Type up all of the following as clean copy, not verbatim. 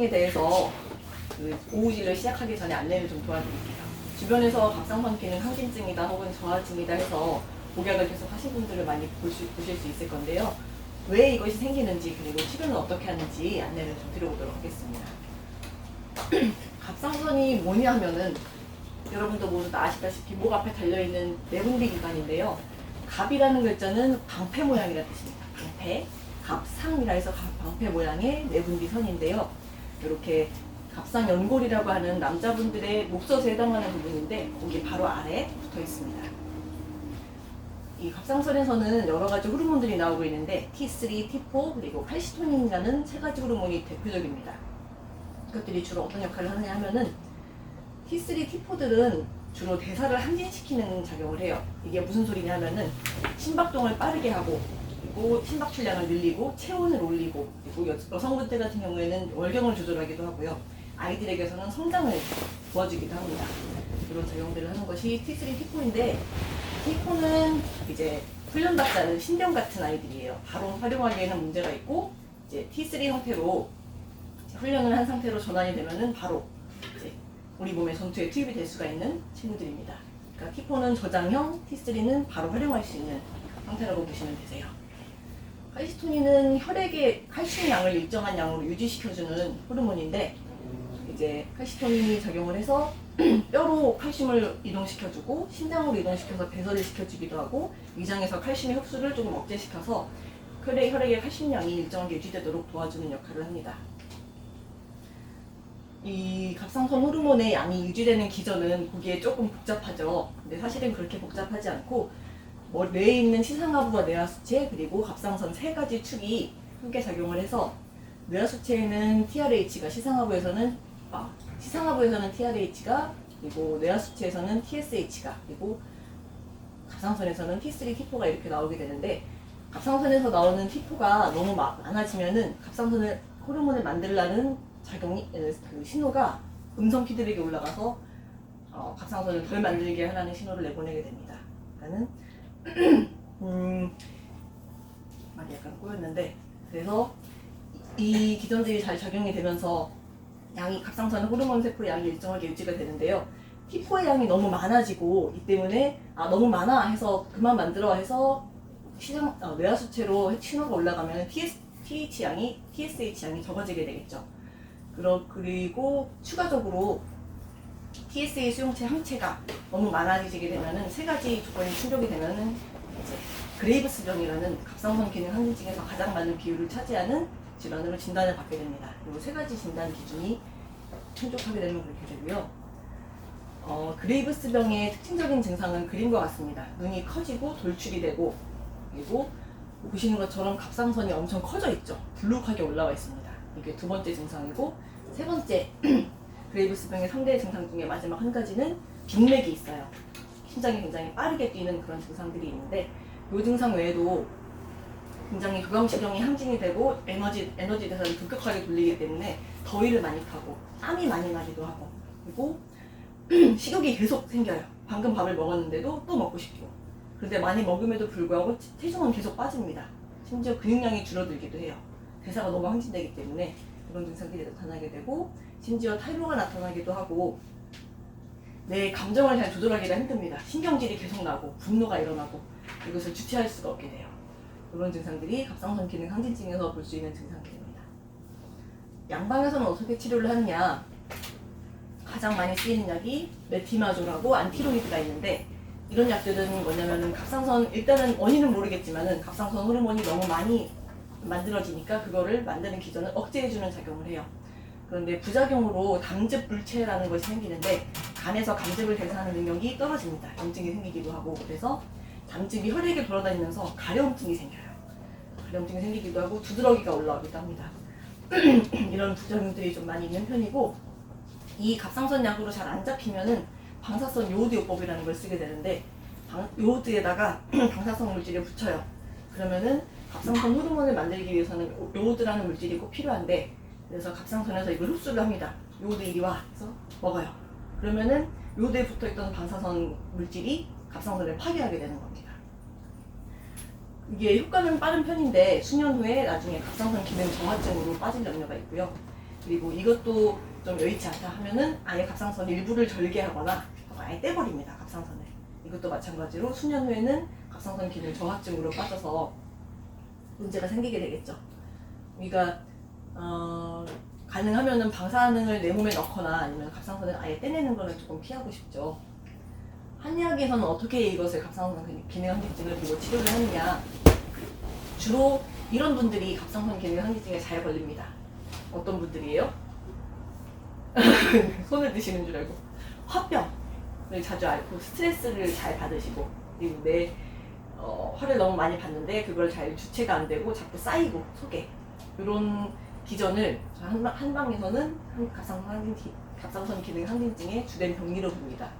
항진증에 대해서 그 오후진료 시작하기 전에 안내를 좀 도와드릴게요. 주변에서 갑상선 기능 항진증이다 혹은 저하증이다 해서 복약을 계속 하신 분들을 많이 보실 수 있을 건데요. 왜 이것이 생기는지 그리고 치료는 어떻게 하는지 안내를 좀 드려보도록 하겠습니다. 갑상선이 뭐냐 하면은 여러분도 모두 다 아시다시피 목 앞에 달려있는 내분비 기관인데요. 갑이라는 글자는 방패 모양이라는 뜻입니다. 방패, 갑상이라 해서 방패 모양의 내분비 선인데요. 이렇게 갑상연골이라고 하는 남자분들의 목젖에 해당하는 부분인데 거기 바로 아래에 붙어 있습니다. 이 갑상선에서는 여러 가지 호르몬들이 나오고 있는데 T3, T4 그리고 칼시토닌이라는 세 가지 호르몬이 대표적입니다. 이것들이 주로 어떤 역할을 하느냐 하면은 T3, T4들은 주로 대사를 항진시키는 작용을 해요. 이게 무슨 소리냐 하면은 심박동을 빠르게 하고 그리고 심박 출량을 늘리고 체온을 올리고 그리고 여성분들 같은 경우에는 월경을 조절하기도 하고요. 아이들에게서는 성장을 도와주기도 합니다. 이런 작용들을 하는 것이 T3, T4인데 T4는 이제 훈련받지 않은 신병 같은 아이들이에요. 바로 활용하기에는 문제가 있고 이제 T3 형태로 훈련을 한 상태로 전환이 되면은 바로 이제 우리 몸의 전투에 투입이 될 수가 있는 친구들입니다. 그러니까 T4는 저장형, T3는 바로 활용할 수 있는 상태라고 보시면 되세요. 칼시토닌은 혈액의 칼슘 양을 일정한 양으로 유지시켜주는 호르몬인데 이제 칼시토닌이 작용을 해서 뼈로 칼슘을 이동시켜주고 심장으로 이동시켜서 배설을 시켜주기도 하고 위장에서 칼슘의 흡수를 조금 억제시켜서 혈액의 칼슘량이 일정하게 유지되도록 도와주는 역할을 합니다. 이 갑상선 호르몬의 양이 유지되는 기전은 보기에 조금 복잡하죠. 근데 사실은 그렇게 복잡하지 않고 뇌에 있는 시상하부와 뇌하수체 그리고 갑상선 세 가지 축이 함께 작용을 해서 뇌하수체에는 TRH가 시상하부에서는 TRH가 그리고 뇌하수체에서는 TSH가 그리고 갑상선에서는 T3, T4가 이렇게 나오게 되는데 갑상선에서 나오는 T4가 너무 많아지면은 갑상선을 호르몬을 만들라는 작용이 그 신호가 음성 피드백이 올라가서 갑상선을 덜 만들게 하라는 신호를 내보내게 됩니다. 라는 말이 약간 꼬였는데 그래서 이 기전들이 잘 작용이 되면서 양이 갑상선 호르몬 세포 양이 일정하게 유지가 되는데요. T4의 양이 너무 많아지고 이 때문에 너무 많아 해서 그만 만들어 해서 뇌하수체로 신호가 올라가면 TSH 양이 적어지게 되겠죠. 그리고 추가적으로 TSA 수용체 항체가 너무 많아지게 되면은 세 가지 조건이 충족이 되면은 이제 그레이브스병이라는 갑상선 기능 항진증에서 가장 많은 비율을 차지하는 질환으로 진단을 받게 됩니다. 그리고 세 가지 진단 기준이 충족하게 되면 그렇게 되고요. 그레이브스병의 특징적인 증상은 그림과 같습니다. 눈이 커지고 돌출이 되고 그리고 보시는 것처럼 갑상선이 엄청 커져 있죠. 불룩하게 올라와 있습니다. 이게 두 번째 증상이고 세 번째 그레이브스병의 3대 증상 중에 마지막 한 가지는 빅맥이 있어요. 심장이 굉장히 빠르게 뛰는 그런 증상들이 있는데 이 증상 외에도 굉장히 교감시경이 항진이 되고 에너지 대사를 급격하게 돌리기 때문에 더위를 많이 타고 땀이 많이 나기도 하고 그리고 식욕이 계속 생겨요. 방금 밥을 먹었는데도 또 먹고 싶고 그런데 많이 먹음에도 불구하고 체중은 계속 빠집니다. 심지어 근육량이 줄어들기도 해요. 대사가 너무 항진되기 때문에 그런 증상들이 나타나게 되고 심지어 탈모가 나타나기도 하고 내 감정을 잘 조절하기가 힘듭니다. 신경질이 계속 나고 분노가 일어나고 이것을 주체할 수가 없게 돼요. 이런 증상들이 갑상선 기능 항진증에서 볼 수 있는 증상들입니다. 양방에서는 어떻게 치료를 하느냐? 가장 많이 쓰이는 약이 메티마졸하고 안티로이드가 있는데 이런 약들은 뭐냐면은 갑상선 일단은 원인은 모르겠지만은 갑상선 호르몬이 너무 많이 만들어지니까 그거를 만드는 기전을 억제해주는 작용을 해요. 그런데 부작용으로 담즙불체라는 것이 생기는데 간에서 감즙을 대사하는 능력이 떨어집니다. 염증이 생기기도 하고 그래서 담즙이 혈액에 돌아다니면서 가려움증이 생겨요. 가려움증이 생기기도 하고 두드러기가 올라오기도 합니다. 이런 부작용들이 좀 많이 있는 편이고 이 갑상선 약으로 잘 안 잡히면은 방사선 요오드 요법이라는 걸 쓰게 되는데 요오드에다가 방사성 물질을 붙여요. 그러면은 갑상선 호르몬을 만들기 위해서는 요오드라는 물질이 꼭 필요한데 그래서 갑상선에서 이걸 흡수를 합니다. 요오드 이리 와 해서 먹어요. 그러면은 요오드에 붙어있던 방사선 물질이 갑상선을 파괴하게 되는 겁니다. 이게 효과는 빠른 편인데 수년 후에 나중에 갑상선 기능 정화증으로 빠질 염려가 있고요. 그리고 이것도 좀 여의치 않다 하면은 아예 갑상선 일부를 절개하거나 아예 떼버립니다. 갑상선을. 이것도 마찬가지로 수년 후에는 갑상선 기능 저하증으로 빠져서 문제가 생기게 되겠죠. 우리가 가능하면은 방사능을 내 몸에 넣거나 아니면 갑상선을 아예 떼내는 거는 조금 피하고 싶죠. 한의학에서는 어떻게 이것을 갑상선 기능 항진증을 두고 치료를 하느냐. 주로 이런 분들이 갑상선 기능 항진증에 잘 걸립니다. 어떤 분들이에요? 손을 드시는 줄 알고. 화병을 자주 앓고 스트레스를 잘 받으시고, 그리고 내 화를 너무 많이 받는데 그걸 잘 주체가 안 되고 자꾸 쌓이고 속에 이런 기전을 한방에서는 갑상선 기능 항진증의 주된 병리로 봅니다.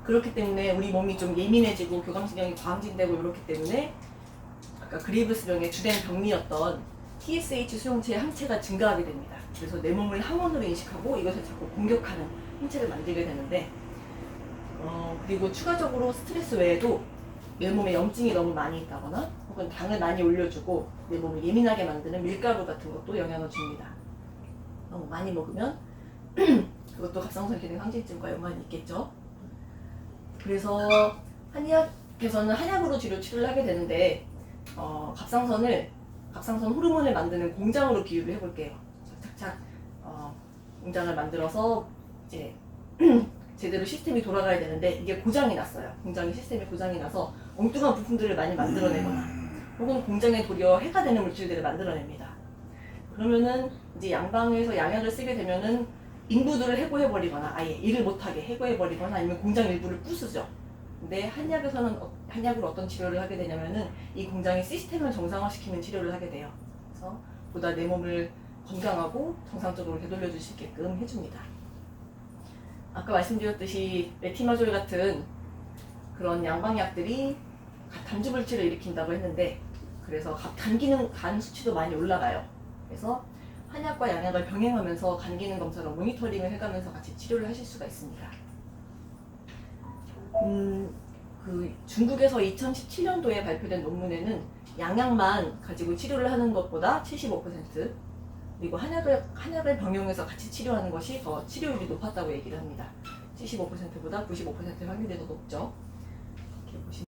그렇기 때문에 우리 몸이 좀 예민해지고 교감신경이 과항진되고 이렇기 때문에 아까 그레이브스병의 주된 병리였던 TSH 수용체의 항체가 증가하게 됩니다. 그래서 내 몸을 항원으로 인식하고 이것을 자꾸 공격하는 항체를 만들게 되는데 그리고 추가적으로 스트레스 외에도 내 몸에 염증이 너무 많이 있다거나 혹은 당을 많이 올려주고 내 몸을 예민하게 만드는 밀가루 같은 것도 영향을 줍니다. 너무 많이 먹으면 그것도 갑상선 기능 항진증과 연관이 있겠죠. 그래서 한의학에서는 한약으로 치료를 하게 되는데 갑상선 호르몬을 만드는 공장으로 비유를 해볼게요. 착착착 공장을 만들어서 이제 제대로 시스템이 돌아가야 되는데 이게 고장이 났어요. 공장의 시스템이 고장이 나서 엉뚱한 부품들을 많이 만들어내거나 혹은 공장에 도리어 해가 되는 물질들을 만들어냅니다. 그러면은 이제 양방에서 양약을 쓰게 되면은 인부들을 해고해버리거나 아예 일을 못하게 해고해버리거나 아니면 공장 일부를 부수죠. 근데 한약으로 어떤 치료를 하게 되냐면은 이 공장의 시스템을 정상화시키는 치료를 하게 돼요. 그래서 보다 내 몸을 건강하고 정상적으로 되돌려줄 수 있게끔 해줍니다. 아까 말씀드렸듯이 메티마졸 같은 그런 양방약들이 담주불치를 일으킨다고 했는데 그래서 간 수치도 많이 올라가요. 그래서 한약과 양약을 병행하면서 간 기능 검사로 모니터링을 해가면서 같이 치료를 하실 수가 있습니다. 중국에서 2017년도에 발표된 논문에는 양약만 가지고 치료를 하는 것보다 75% 그리고 한약을 병용해서 같이 치료하는 것이 더 치료율이 높았다고 얘기를 합니다. 75%보다 95% 확률이 더 높죠. 이렇게 보시면